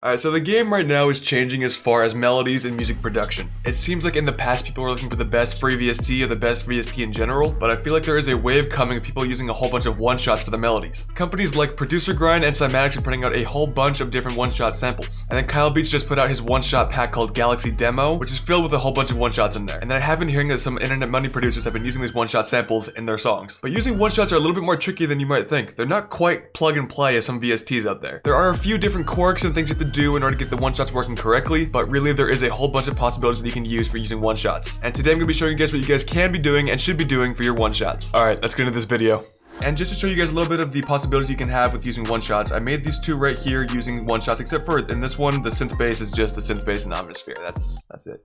Alright, so the game right now is changing as far as melodies and music production. It seems like in the past people were looking for the best free VST or the best VST in general, but I feel like there is a wave coming of people using a whole bunch of one-shots for the melodies. Companies like Producer Grind and Cymatics are putting out a whole bunch of different one-shot samples. And then Kyle Beats just put out his one-shot pack called Galaxy Demo, which is filled with a whole bunch of one-shots in there. And then I have been hearing that some internet money producers have been using these one-shot samples in their songs. But using one-shots are a little bit more tricky than you might think. They're not quite plug and play as some VSTs out there. There are a few different quirks and things you have to do in order to get the one-shots working correctly, but really there is a whole bunch of possibilities that you can use for using one-shots. And today I'm going to be showing you guys what you guys can be doing and should be doing for your one-shots. Alright, let's get into this video. And just to show you guys a little bit of the possibilities you can have with using one-shots, I made these two right here using one-shots, except for in this one, the synth bass is just the synth bass and Omnisphere. That's it.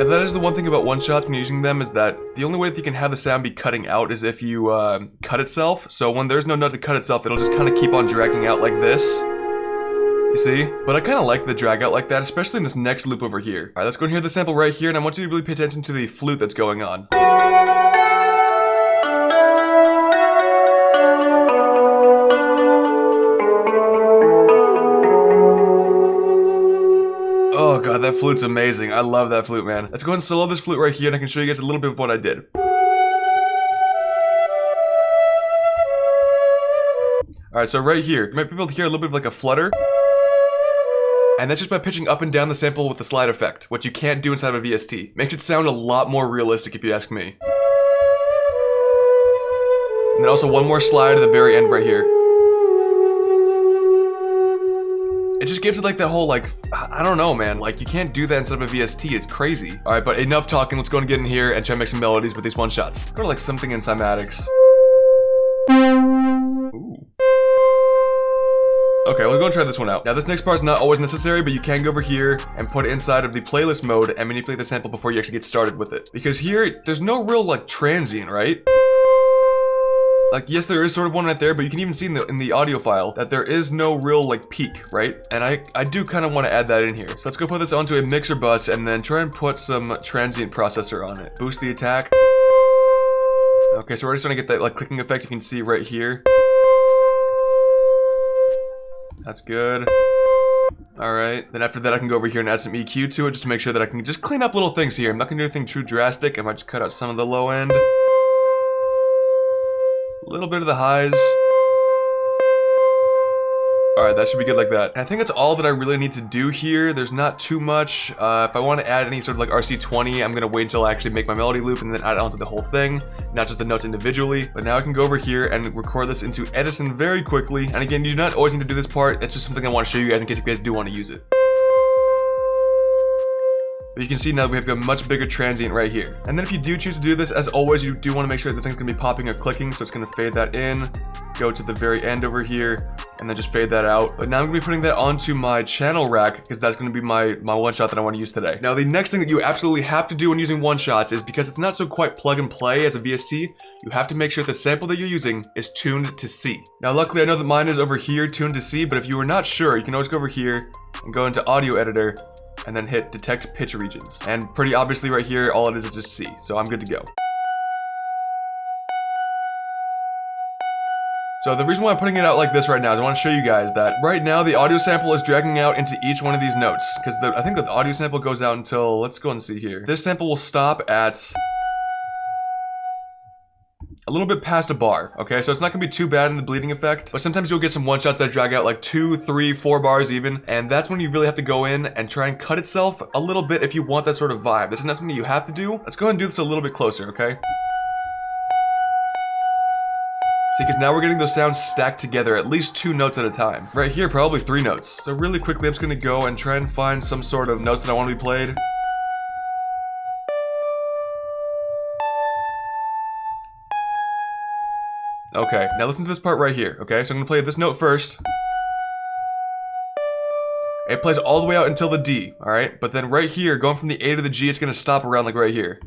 And that is the one thing about one-shots when you're using them, is that the only way that you can have the sound be cutting out is if you cut itself. So when there's no note to cut itself, it'll just kind of keep on dragging out like this. You see? But I kind of like the drag out like that, especially in this next loop over here. Alright, let's go and hear the sample right here, and I want you to really pay attention to the flute that's going on. Oh god, that flute's amazing. I love that flute, man. Let's go ahead and solo this flute right here, and I can show you guys a little bit of what I did. Alright, so right here, you might be able to hear a little bit of like a flutter. And that's just by pitching up and down the sample with the slide effect, which you can't do inside of a VST. Makes it sound a lot more realistic if you ask me. And then also one more slide at the very end right here. It just gives it like that whole like, I don't know, man, like you can't do that inside of a VST, it's crazy. Alright, but enough talking, let's go and get in here and try to make some melodies with these one-shots. Go to like something in Cymatics. Ooh. Okay, we'll go and try this one out. Now this next part is not always necessary, but you can go over here and put it inside of the playlist mode and manipulate the sample before you actually get started with it. Because here, there's no real like transient, right? Like, yes, there is sort of one right there, but you can even see in the audio file that there is no real, like, peak, right? And I do kind of want to add that in here. So let's go put this onto a mixer bus and then try and put some transient processor on it. Boost the attack. Okay, so we're already starting to get that, like, clicking effect you can see right here. That's good. Alright, then after that I can go over here and add some EQ to it just to make sure that I can just clean up little things here. I'm not going to do anything too drastic. I might just cut out some of the low end. A little bit of the highs. Alright, that should be good like that. And I think that's all that I really need to do here. There's not too much. If I want to add any sort of like RC20, I'm going to wait until I actually make my melody loop and then add it onto the whole thing, not just the notes individually. But now I can go over here and record this into Edison very quickly. And again, you do not always need to do this part. It's just something I want to show you guys in case you guys do want to use it. But you can see now that we have a much bigger transient right here. And then if you do choose to do this, as always, you do want to make sure that the thing's going to be popping or clicking, so it's going to fade that in, go to the very end over here, and then just fade that out. But now I'm going to be putting that onto my channel rack, because that's going to be my one-shot that I want to use today. Now, the next thing that you absolutely have to do when using one-shots is, because it's not so quite plug and play as a VST, you have to make sure the sample that you're using is tuned to C. Now, luckily, I know that mine is over here, tuned to C, but if you are not sure, you can always go over here and go into Audio Editor, and then hit detect pitch regions. And pretty obviously right here, all it is just C, so I'm good to go. So the reason why I'm putting it out like this right now is I want to show you guys that right now the audio sample is dragging out into each one of these notes. Because I think that the audio sample goes out until, let's go and see here. This sample will stop at a little bit past a bar, okay? So it's not gonna be too bad in the bleeding effect, but sometimes you'll get some one-shots that drag out like 2, 3, 4 bars even, and that's when you really have to go in and try and cut itself a little bit if you want that sort of vibe. This is not something you have to do. Let's go ahead and do this a little bit closer, okay? See, because now we're getting those sounds stacked together, at least 2 notes at a time. Right here, probably 3 notes. So really quickly, I'm just gonna go and try and find some sort of notes that I want to be played. Okay, now listen to this part right here, okay? So I'm gonna play this note first. It plays all the way out until the D, alright? But then right here, going from the A to the G, it's gonna stop around like right here.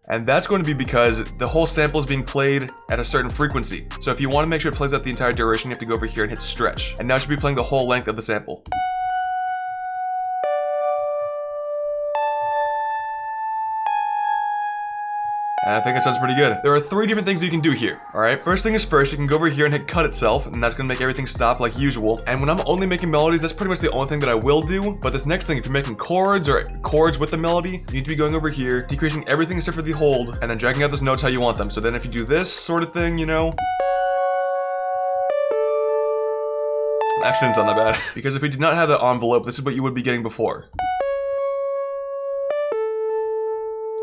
And that's going to be because the whole sample is being played at a certain frequency. So if you want to make sure it plays out the entire duration, you have to go over here and hit stretch. And now it should be playing the whole length of the sample. And I think that sounds pretty good. There are 3 different things you can do here, alright? First thing is first, you can go over here and hit cut itself, and that's gonna make everything stop like usual. And when I'm only making melodies, that's pretty much the only thing that I will do. But this next thing, if you're making chords or chords with the melody, you need to be going over here, decreasing everything except for the hold, and then dragging out those notes how you want them. So then if you do this sort of thing, you know, accent's not that bad. Because if we did not have the envelope, this is what you would be getting before.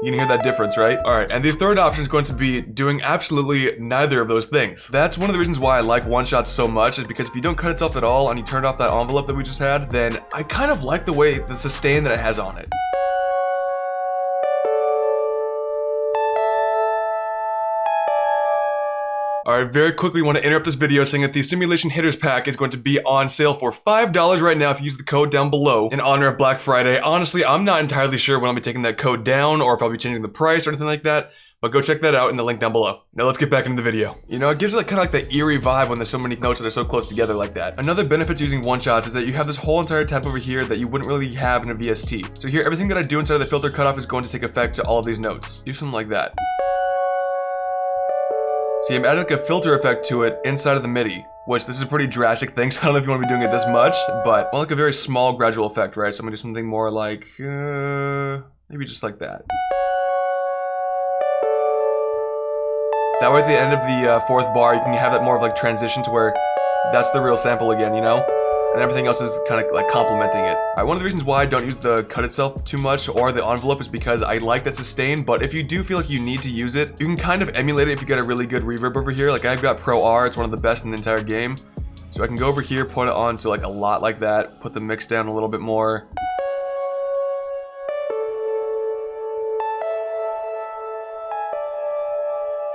You can hear that difference, right? Alright, and the third option is going to be doing absolutely neither of those things. That's one of the reasons why I like one-shots so much, is because if you don't cut itself at all and you turned off that envelope that we just had, then I kind of like the way the sustain that it has on it. Alright, very quickly want to interrupt this video saying that the Simulation Hitters Pack is going to be on sale for $5 right now if you use the code down below in honor of Black Friday. Honestly, I'm not entirely sure when I'll be taking that code down or if I'll be changing the price or anything like that, but go check that out in the link down below. Now let's get back into the video. You know, it gives it like, kind of like the eerie vibe when there's so many notes that are so close together like that. Another benefit to using one-shots is that you have this whole entire tab over here that you wouldn't really have in a VST. So here, everything that I do inside of the filter cutoff is going to take effect to all of these notes. Do something like that. See, I'm adding like a filter effect to it inside of the MIDI, which this is a pretty drastic thing, so I don't know if you want to be doing it this much, but I want like a very small gradual effect, right? So I'm gonna do something more like, maybe just like that. That way at the end of the 4th bar, you can have that more of like transition to where that's the real sample again, you know? And everything else is kind of like complementing it. Alright, one of the reasons why I don't use the cut itself too much or the envelope is because I like that sustain, but if you do feel like you need to use it, you can kind of emulate it if you get a really good reverb over here. Like I've got Pro R, it's one of the best in the entire game. So I can go over here, put it on to like a lot like that, put the mix down a little bit more.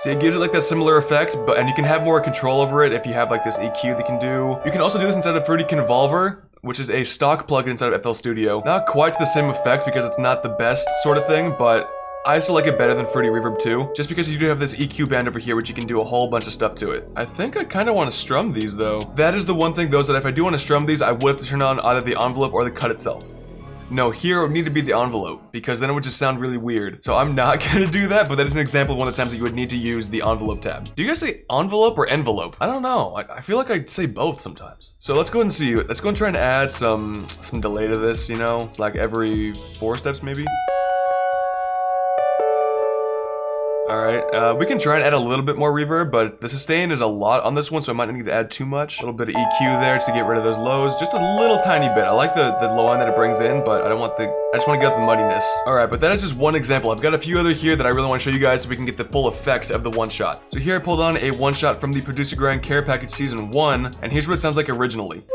So it gives it like that similar effect, and you can have more control over it if you have like this EQ that you can do. You can also do this inside of Fruity Convolver, which is a stock plugin inside of FL Studio. Not quite the same effect because it's not the best sort of thing, but I still like it better than Fruity Reverb 2, just because you do have this EQ band over here, which you can do a whole bunch of stuff to it. I think I kind of want to strum these though. That is the one thing though, is that if I do want to strum these, I would have to turn on either the envelope or the cut itself. No, here it would need to be the envelope, because then it would just sound really weird. So I'm not gonna do that, but that is an example of one of the times that you would need to use the envelope tab. Do you guys say envelope or envelope? I don't know. I feel like I say both sometimes. So let's go and see. Let's go and try and add some delay to this, you know? Like every 4 steps maybe? Alright, we can try and add a little bit more reverb, but the sustain is a lot on this one, so I might not need to add too much. A little bit of EQ there just to get rid of those lows. Just a little tiny bit. I like the low end that it brings in, but I just want to get out the muddiness. Alright, but that is just one example. I've got a few other here that I really want to show you guys so we can get the full effects of the one-shot. So here I pulled on a one-shot from the Producer Grind Care Package Season 1, and here's what it sounds like originally.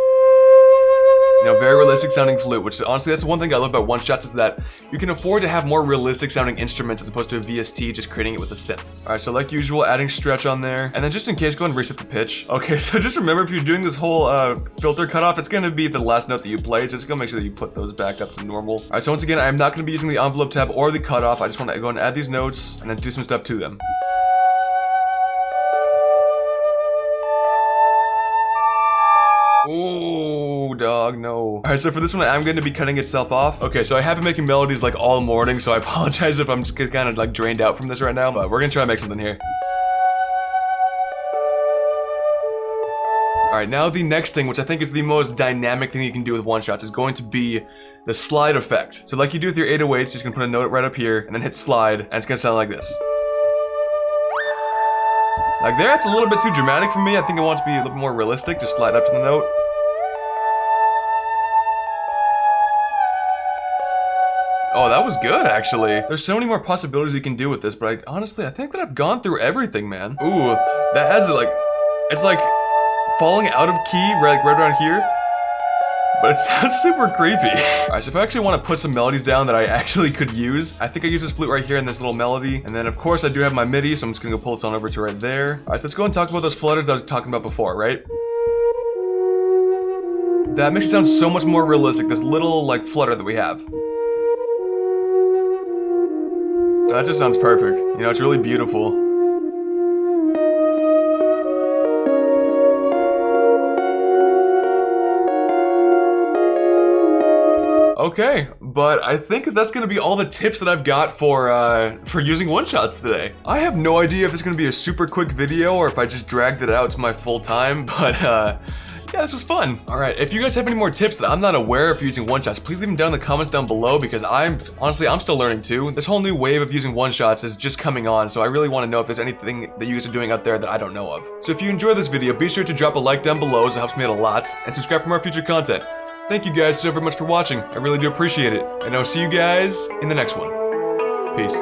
You know, very realistic sounding flute, which honestly, that's one thing I love about one-shots is that you can afford to have more realistic sounding instruments as opposed to a VST just creating it with a synth. Alright, so like usual, adding stretch on there. And then just in case, go ahead and reset the pitch. Okay, so just remember if you're doing this whole filter cutoff, it's gonna be the last note that you played, so just gonna make sure that you put those back up to normal. Alright, so once again, I'm not gonna be using the envelope tab or the cutoff. I just wanna go and add these notes and then do some stuff to them. Oh, dog, no. Alright, so for this one, I'm going to be cutting itself off. Okay, so I have been making melodies like all morning, so I apologize if I'm just kind of like drained out from this right now, but we're going to try to make something here. Alright, now the next thing, which I think is the most dynamic thing you can do with one-shots, is going to be the slide effect. So like you do with your 808s, you're just going to put a note right up here, and then hit slide, and it's going to sound like this. Like there, it's a little bit too dramatic for me. I think I want it to be a little more realistic. Just slide up to the note. Oh, that was good, actually. There's so many more possibilities you can do with this, but honestly, I think that I've gone through everything, man. Ooh, that has like, it's like falling out of key, right around here. But it sounds super creepy. Alright, so if I actually want to put some melodies down that I actually could use, I think I use this flute right here in this little melody. And then of course I do have my MIDI, so I'm just gonna go pull it on over to right there. Alright, so let's go and talk about those flutters that I was talking about before, right? That makes it sound so much more realistic, this little like flutter that we have. That just sounds perfect. You know, it's really beautiful. Okay, but I think that's gonna be all the tips that I've got for using one-shots today. I have no idea if it's gonna be a super quick video or if I just dragged it out to my full time, but yeah, this was fun. All right, if you guys have any more tips that I'm not aware of using one-shots, please leave them down in the comments down below because I'm still learning too. This whole new wave of using one-shots is just coming on, so I really want to know if there's anything that you guys are doing out there that I don't know of. So if you enjoyed this video, be sure to drop a like down below, as it helps me out a lot, and subscribe for more future content. Thank you guys so very much for watching. I really do appreciate it, and I'll see you guys in the next one. Peace.